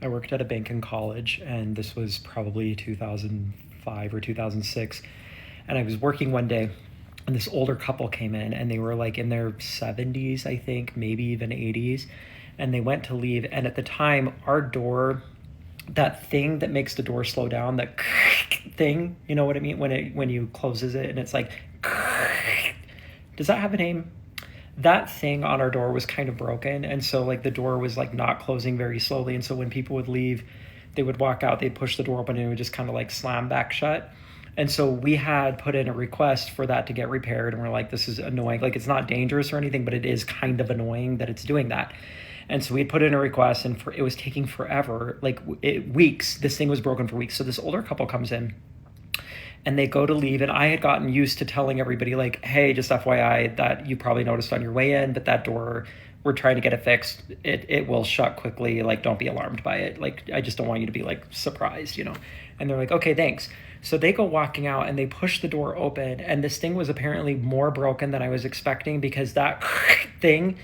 I worked at a bank in college, and this was probably 2005 or 2006. And I was working one day, and this older couple came in, and they were like in their 70s, I think, maybe even 80s. And they went to leave. And at the time, our door, that thing that makes the door slow down, that thing, you know what I mean? When you closes it and it's like, does that have a name? That thing on our door was kind of broken, and so like the door was like not closing very slowly, and so when people would leave, they would walk out, they'd push the door open, and it would just kind of like slam back shut. And so we had put in a request for that to get repaired, and we're like, this is annoying. Like, it's not dangerous or anything, but it is kind of annoying that it's doing that. And so we had put in a request, and it was taking forever, like weeks. This thing was broken for weeks. So this older couple comes in, and they go to leave, and I had gotten used to telling everybody, like, hey, just FYI, that you probably noticed on your way in, but that door, we're trying to get it fixed. It will shut quickly. Like, don't be alarmed by it. Like, I just don't want you to be like surprised, you know? And they're like, okay, thanks. So they go walking out, and they push the door open, and this thing was apparently more broken than I was expecting, because that thing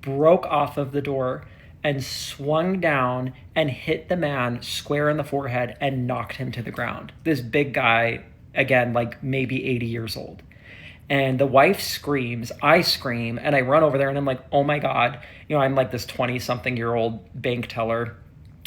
broke off of the door and swung down and hit the man square in the forehead and knocked him to the ground. This big guy, again, like maybe 80 years old. And the wife screams, I scream, and I run over there, and I'm like, oh my God. You know, I'm like this 20-something-year-old bank teller.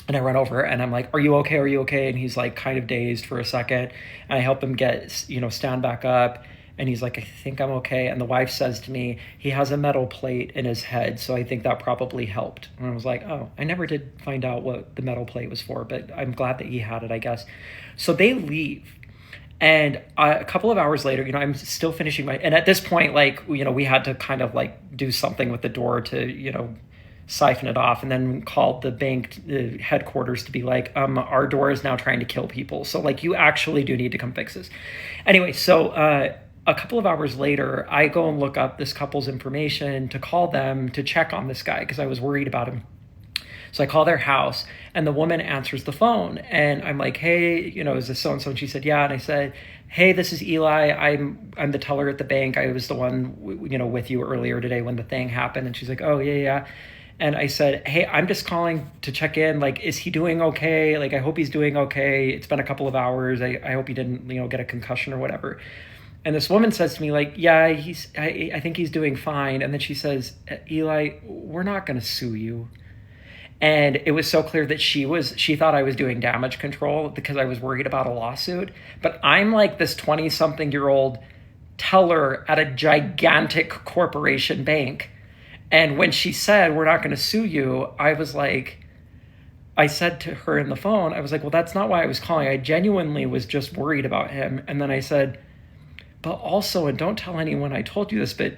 And I run over, and I'm like, are you okay? Are you okay? And he's like kind of dazed for a second. And I help him get, stand back up. And he's like, I think I'm okay. And the wife says to me, he has a metal plate in his head, so I think that probably helped. And I was like, oh, I never did find out what the metal plate was for, but I'm glad that he had it, I guess. So they leave. And a couple of hours later, I'm still finishing and at this point, like, we had to kind of like do something with the door to, siphon it off, and then called the bank headquarters to be like, our door is now trying to kill people. So like, you actually do need to come fix this. Anyway, so a couple of hours later, I go and look up this couple's information to call them to check on this guy, because I was worried about him. So I call their house, and the woman answers the phone, and I'm like, hey, is this so-and-so? And she said, yeah. And I said, hey, this is Eli. I'm the teller at the bank. I was the one, with you earlier today when the thing happened. And she's like, oh, yeah, yeah. And I said, hey, I'm just calling to check in. Like, is he doing okay? Like, I hope he's doing okay. It's been a couple of hours. I hope he didn't, get a concussion or whatever. And this woman says to me, like, yeah, I think he's doing fine. And then she says, Eli, we're not going to sue you. And it was so clear that she thought I was doing damage control because I was worried about a lawsuit. But I'm like this 20-something-year-old teller at a gigantic corporation bank. And when she said, we're not going to sue you, I said to her in the phone, I was like, well, that's not why I was calling. I genuinely was just worried about him. And then I said, but also, and don't tell anyone I told you this, but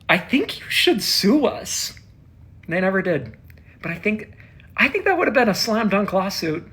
I think you should sue us. And they never did. But I think that would have been a slam dunk lawsuit.